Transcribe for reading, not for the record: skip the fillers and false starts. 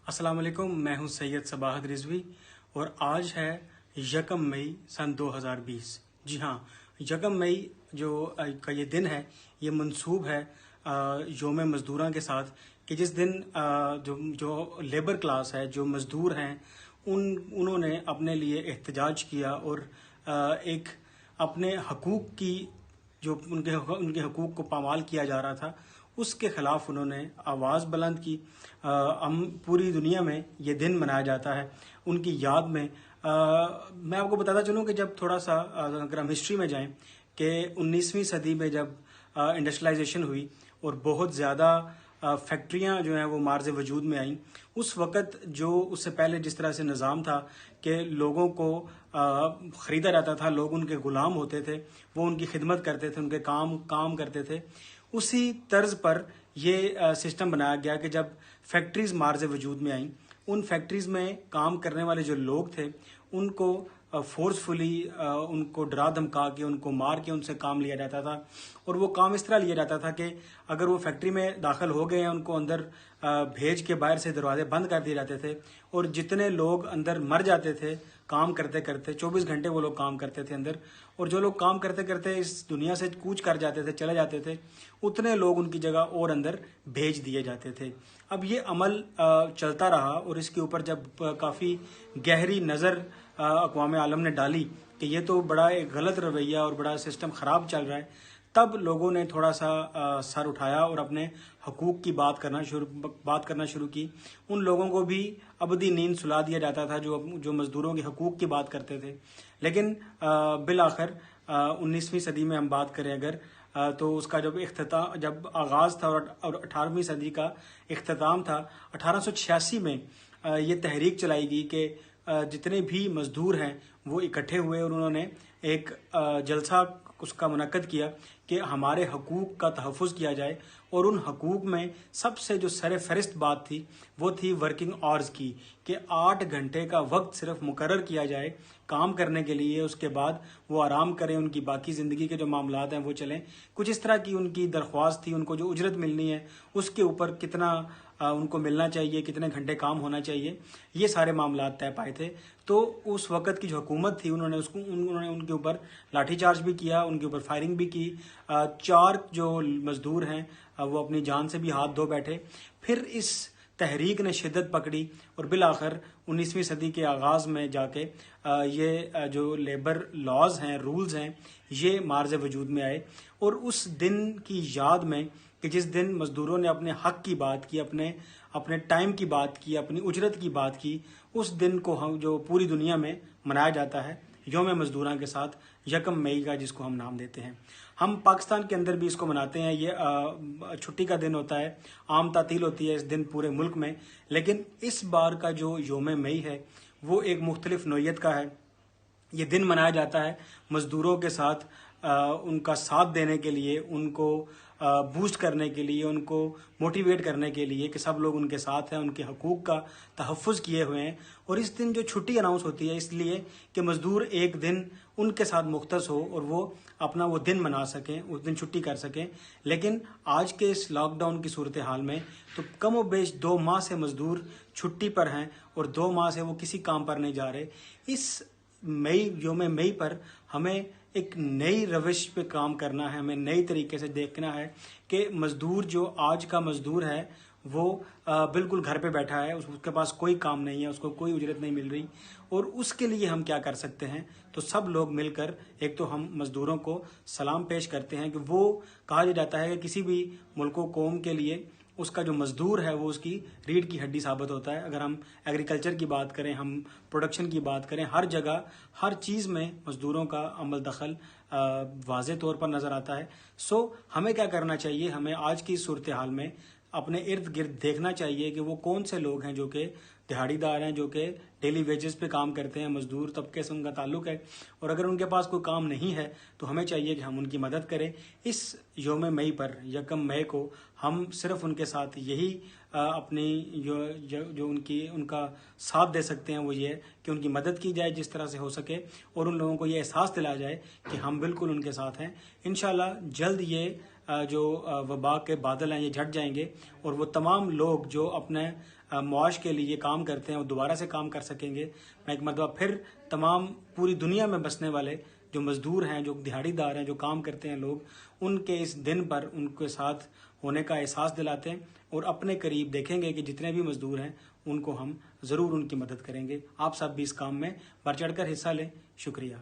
अस्सलाम वालेकुम। मैं हूं सैयद सबाहत रिजवी और आज है 1 मई सन 2020। जी हाँ, 1 मई जो का ये दिन है, ये मंसूब है योम मज़दूरां के साथ कि जिस दिन जो जो लेबर क्लास है, जो मज़दूर हैं, उन्होंने अपने लिए एहतजाज किया और एक अपने हकूक़ की जो उनके हकूक़ को पामाल किया जा रहा था उसके ख़िलाफ़ उन्होंने आवाज़ बुलंद की। हम पूरी दुनिया में ये दिन मनाया जाता है उनकी याद में। मैं आपको बताता चलूँ कि जब थोड़ा सा अगर हम हिस्ट्री में जाएं कि 19वीं सदी में जब इंडस्ट्रियलाइजेशन हुई और बहुत ज़्यादा फैक्ट्रियां जो हैं वो मार्ज़ वजूद में आईं, उस वक़्त जो उससे पहले जिस तरह से निज़ाम था कि लोगों को ख़रीदा जाता था, लोग उनके ग़ुलाम होते थे, वो उनकी खिदमत करते थे, उनके काम करते थे, उसी तर्ज पर ये सिस्टम बनाया गया कि जब फैक्ट्रीज़ मार्ज़ वजूद में आईं, उन फैक्ट्रीज़ में काम करने वाले जो लोग थे उनको फोर्सफुली उनको डरा धमका के, उनको मार के उनसे काम लिया जाता था। और वो काम इस तरह लिया जाता था कि अगर वो फैक्ट्री में दाखिल हो गए हैं, उनको अंदर भेज के बाहर से दरवाजे बंद कर दिए जाते थे और जितने लोग अंदर मर जाते थे काम करते करते, 24 घंटे वो लोग काम करते थे अंदर, और जो लोग काम करते करते इस दुनिया से कूच कर जाते थे, चले जाते थे, उतने लोग उनकी जगह और अंदर भेज दिए जाते थे। अब ये अमल चलता रहा और इसके ऊपर जब काफ़ी गहरी नज़र अक़वाम आलम ने डाली कि ये तो बड़ा एक गलत रवैया और बड़ा सिस्टम ख़राब चल रहा है, तब लोगों ने थोड़ा सा सर उठाया और अपने हकूक़ की बात करना शुरू की। उन लोगों को भी अबदी नींद सुला दिया जाता था जो मज़दूरों के हकूक़ की बात करते थे। लेकिन बिल आखिर 19वीं सदी में हम बात करें अगर, तो उसका जब आगाज़ था और 18वीं सदी का इख्तिताम था, 1886 में ये तहरीक चलाई गई कि जितने भी मज़दूर हैं वो इकट्ठे हुए और उन्होंने एक जलसा उसका मुनक्कद किया कि हमारे हकूक़ का तहफ़्फ़ुज़ किया जाए। और उन हकूक़ में सबसे जो सर फ़हरिस्त बात थी वो थी वर्किंग आवर्स की, कि 8 घंटे का वक्त सिर्फ मुकर्रर किया जाए काम करने के लिए, उसके बाद वो आराम करें, उनकी बाकी ज़िंदगी के जो मामलात हैं वो चलें। कुछ इस तरह की उनकी दरख्वास्त थी। उनको जो उजरत मिलनी है उसके ऊपर कितना उनको मिलना चाहिए, कितने घंटे काम होना चाहिए, ये सारे मामलात तय पाए थे। तो उस वक़्त की जो हुकूमत थी उन्होंने उनके ऊपर लाठीचार्ज भी किया, उनके ऊपर फायरिंग भी की। 4 जो मज़दूर हैं वो अपनी जान से भी हाथ धो बैठे। फिर इस तहरीक ने शिद्दत पकड़ी और बिल आखिर 19वीं सदी के आगाज़ में जाके ये जो लेबर लॉज हैं, रूल्स हैं, ये मार्ज़ वजूद में आए। और उस दिन की याद में कि जिस दिन मज़दूरों ने अपने हक़ की बात की, अपने टाइम की बात की, अपनी उजरत की बात की, उस दिन को हम जो पूरी दुनिया में मनाया जाता है योम मज़दूरां के साथ 1 मई का, जिसको हम नाम देते हैं। हम पाकिस्तान के अंदर भी इसको मनाते हैं। ये छुट्टी का दिन होता है, आम तातील होती है इस दिन पूरे मुल्क में। लेकिन इस बार का जो योम मई है वो एक मुख्तलिफ नौइयत का है। ये दिन मनाया जाता है मज़दूरों के साथ उनका साथ देने के लिए, उनको बूस्ट करने के लिए, उनको मोटिवेट करने के लिए कि सब लोग उनके साथ हैं, उनके हकूक़ का तहफ़्फ़ुज़ किए हुए हैं। और इस दिन जो छुट्टी अनाउंस होती है इसलिए कि मज़दूर एक दिन उनके साथ मुख्तस हो और वो अपना वो दिन मना सकें, उस दिन छुट्टी कर सकें। लेकिन आज के इस लॉकडाउन की सूरत हाल में तो कम व बेश 2 माह से मज़दूर छुट्टी पर हैं और 2 माह से वो किसी काम पर नहीं जा रहे। इस योम मई पर हमें एक नई रविश पे काम करना है, हमें नई तरीके से देखना है कि मज़दूर जो आज का मज़दूर है वो बिल्कुल घर पे बैठा है, उसके पास कोई काम नहीं है, उसको कोई उजरत नहीं मिल रही, और उसके लिए हम क्या कर सकते हैं। तो सब लोग मिलकर एक तो हम मज़दूरों को सलाम पेश करते हैं कि वो कहा जाता है कि किसी भी मुल्क कौम के लिए उसका जो मज़दूर है वो उसकी रीढ़ की हड्डी साबित होता है। अगर हम एग्रीकल्चर की बात करें, हम प्रोडक्शन की बात करें, हर जगह हर चीज़ में मज़दूरों का अमल दखल वाज़े तौर पर नज़र आता है। हमें क्या करना चाहिए, हमें आज की सूरत हाल में अपने इर्द गिर्द देखना चाहिए कि वो कौन से लोग हैं जो कि दिहाड़ीदार हैं, जो कि डेली वेजेस पे काम करते हैं, मज़दूर तबके से उनका ताल्लुक़ है, और अगर उनके पास कोई काम नहीं है तो हमें चाहिए कि हम उनकी मदद करें। इस योम मई पर 1 मई को हम सिर्फ उनके साथ यही अपनी जो उनका साथ दे सकते हैं वो ये कि उनकी मदद की जाए जिस तरह से हो सके, और उन लोगों को ये एहसास दिलाया जाए कि हम बिल्कुल उनके साथ हैं। इंशाल्लाह जल्द ये جو وبا کے بادل ہیں یہ جھٹ جائیں گے اور وہ تمام لوگ جو اپنے معاش کے لیے کام کرتے ہیں وہ دوبارہ سے کام کر سکیں گے. میں ایک مرتبہ پھر تمام پوری دنیا میں بسنے والے جو مزدور ہیں، جو دہاڑی دار ہیں، جو کام کرتے ہیں لوگ، ان کے اس دن پر ان کے ساتھ ہونے کا احساس دلاتے ہیں اور اپنے قریب دیکھیں گے کہ جتنے بھی مزدور ہیں ان کو ہم ضرور ان کی مدد کریں گے. آپ سب بھی اس کام میں بڑھ چڑھ کر حصہ لیں. شکریہ.